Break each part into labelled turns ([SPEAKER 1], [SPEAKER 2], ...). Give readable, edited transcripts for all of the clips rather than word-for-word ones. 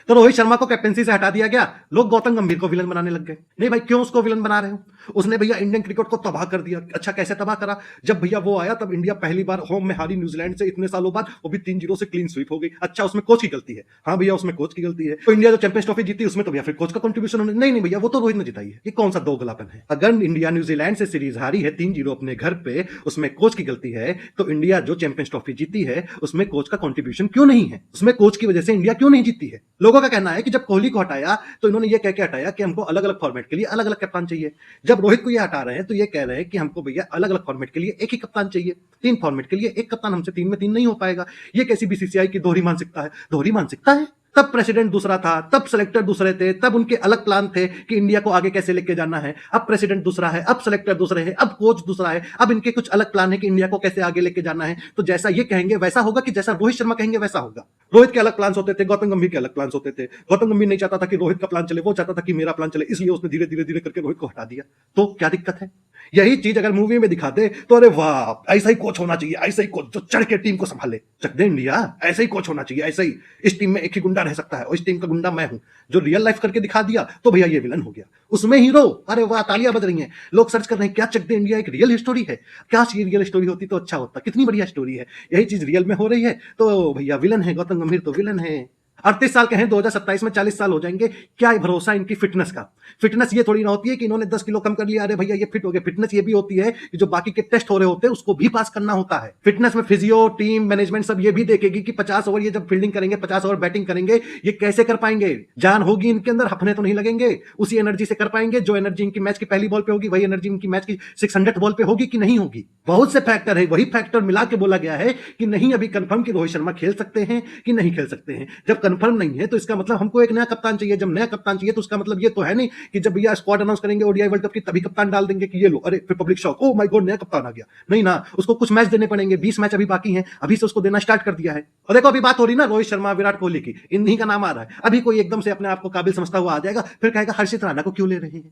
[SPEAKER 1] तो रोहित शर्मा को कैप्टनसी से हटा दिया गया, लोग गौतम गंभीर को विलन बनाने लग गए। नहीं भाई, क्यों उसको विलन बना रहे हो? उसने भैया इंडियन क्रिकेट को तबाह कर दिया। अच्छा, कैसे तबाह करा? जब भैया वो आया तब इंडिया पहली बार होम में हारी न्यूजीलैंड से इतने सालों बाद, वो भी 3-0 से क्लीन स्वीप हो गई। अच्छा, उसमें कोच की गलती है? हाँ भैया, उसमें कोच की गलती है। तो इंडिया जो चैंपियंस ट्रॉफी जीती उसमें तो भैया फिर कोच का कंट्रीब्यूशन होने, नहीं भैया, वो तो रोहित ने जिताई है। ये कौन सा दोगलापन है? अगर इंडिया न्यूजीलैंड से सीरीज हारी है 3-0 अपने घर पे, उसमें कोच की गलती है, तो इंडिया जो चैंपियंस ट्रॉफी जीती है उसमें कोच का कंट्रीब्यूशन क्यों नहीं है? उसमें कोच की वजह से इंडिया क्यों नहीं जीती है? लोगों का कहना है कि जब कोहली को हटाया तो इन्होंने ये कह के हटाया कि हमको अलग अलग फॉर्मेट के लिए अलग अलग कप्तान चाहिए। जब रोहित को ये हटा रहे हैं तो ये कह रहे हैं कि हमको भैया अलग अलग फॉर्मेट के लिए एक ही कप्तान चाहिए, 3 फॉर्मेट के लिए एक कप्तान, हमसे 3 में 3 नहीं हो पाएगा। ये कैसी बीसीसीआई की दोहरी मानसिकता है? दोहरी मानसिकता है। तब प्रेसिडेंट दूसरा था, तब सेलेक्टर दूसरे थे, तब उनके अलग प्लान थे कि इंडिया को आगे कैसे लेके जाना है। अब प्रेसिडेंट दूसरा है, अब सेलेक्टर दूसरे हैं, अब कोच दूसरा है, अब इनके कुछ अलग प्लान है कि इंडिया को कैसे आगे लेके जाना है। तो जैसा ये कहेंगे वैसा होगा कि जैसा रोहित शर्मा कहेंगे वैसा होगा। रोहित के अलग प्लान होते थे, गौतम गंभीर के अलग प्लान होते थे। गौतम गंभीर नहीं चाहता था कि रोहित का प्लान चले, वो चाहता था कि मेरा प्लान चले, इसलिए उसने धीरे धीरे धीरे करके रोहित को हटा दिया। तो क्या दिक्कत है? यही चीज अगर मूवी में दिखाते तो अरे वाह, ऐसा ही कोच होना चाहिए, ऐसा ही कोच जो चढ़ के टीम को संभाले। चक दे इंडिया, ऐसा ही कोच होना चाहिए, ऐसा ही। इस टीम में एक ही गुंडा रह सकता है और इस टीम का गुंडा मैं हूं। जो रियल लाइफ करके दिखा दिया तो भैया ये विलन हो गया, उसमें हीरो। अरे वाह, तालियां बज रही हैं, लोग सर्च कर रहे हैं क्या चक दे इंडिया एक रियल स्टोरी है? क्या ये रियल स्टोरी होती तो अच्छा होता, कितनी बढ़िया स्टोरी है। यही चीज रियल में हो रही है तो भैया विलन है, गौतम गंभीर तो विलन है। 38 साल के हैं, 2027 में 40 साल हो जाएंगे। क्या भरोसा इनकी फिटनेस का? फिटनेस ये थोड़ी ना होती है कि इन्होंने 10 किलो कम कर लिया, अरे भैया ये फिट हो गए। फिटनेस ये भी होती है कि जो बाकी के टेस्ट हो रहे होते हैं उसको भी पास करना होता है। फिटनेस में फिजियो, टीम मैनेजमेंट सब ये भी देखेगी कि 50 ओवर ये जब फील्डिंग करेंगे, 50 ओवर बैटिंग करेंगे, ये कैसे कर पाएंगे। जान होगी इनके अंदर, हफने तो नहीं लगेंगे, उसी एनर्जी से कर पाएंगे जो एनर्जी इनकी मैच की पहली बॉल पे होगी, वही एनर्जी इनकी मैच की 600 बॉल पे होगी कि नहीं होगी। बहुत से फैक्टर है, वही फैक्टर मिला के बोला गया है कि नहीं अभी कंफर्म कि रोहित शर्मा खेल सकते हैं कि नहीं खेल सकते हैं। जब कंफर्म नहीं है तो इसका मतलब हमको एक नया कप्तान चाहिए। जब नया कप्तान चाहिए तो उसका मतलब ये तो है नहीं कि जब भैया स्क्वाड अनाउंस करेंगे ओडीआई वर्ल्ड कप की तभी कप्तान डाल देंगे कि ये लो, अरे फिर public shock, oh my God नया कप्तान आ गया। नहीं ना, उसको कुछ मैच देने पड़ेंगे, 20 मैच अभी बाकी हैं, अभी से उसको देना स्टार्ट कर दिया है। और देखो अभी बात हो रही ना रोहित शर्मा, विराट कोहली की, इन्हीं का नाम आ रहा है। अभी कोई एकदम से अपने आप को काबिल समझता हुआ आ जाएगा, फिर कहेगा हर्षित राणा को क्यों ले रहे हैं?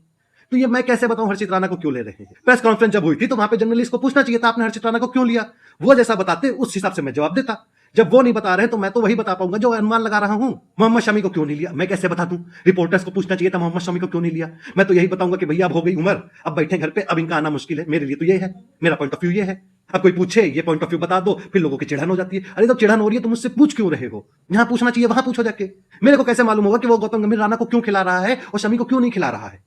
[SPEAKER 1] तो ये मैं कैसे बताऊं हर्षित राणा को क्यों ले रहे हैं? प्रेस कॉन्फ्रेंस जब हुई थी तो वहां पे जर्नलिस्ट को पूछना चाहिए था आपने हर्षित राणा को क्यों लिया। वो जैसा बताते उस हिसाब से मैं जवाब देता। जब वो नहीं बता रहे तो मैं तो वही बता पाऊंगा जो अनुमान लगा रहा हूं। मोहम्मद शमी को क्यों नहीं लिया, मैं कैसे बता दूं? रिपोर्टर्स को पूछना चाहिए था मोहम्मद शमी को क्यों नहीं लिया। मैं तो यही बताऊंगा कि भैया अब हो गई उम्र, अब बैठे घर पे, अब इनका आना मुश्किल है। मेरे लिए तो ये है, मेरा पॉइंट ऑफ व्यू ये है। अब कोई पूछे ये पॉइंट ऑफ व्यू बता दो, फिर लोगों की चिढ़न हो जाती है। अरे जब चिढ़न हो रही है तो मुझसे पूछ क्यों रहे हो? यहां पूछना चाहिए, वहां पूछो जाके। मेरे को कैसे मालूम होगा कि वो गौतम गंभीर राणा को क्यों खिला रहा है और शमी को क्यों नहीं खिला रहा है?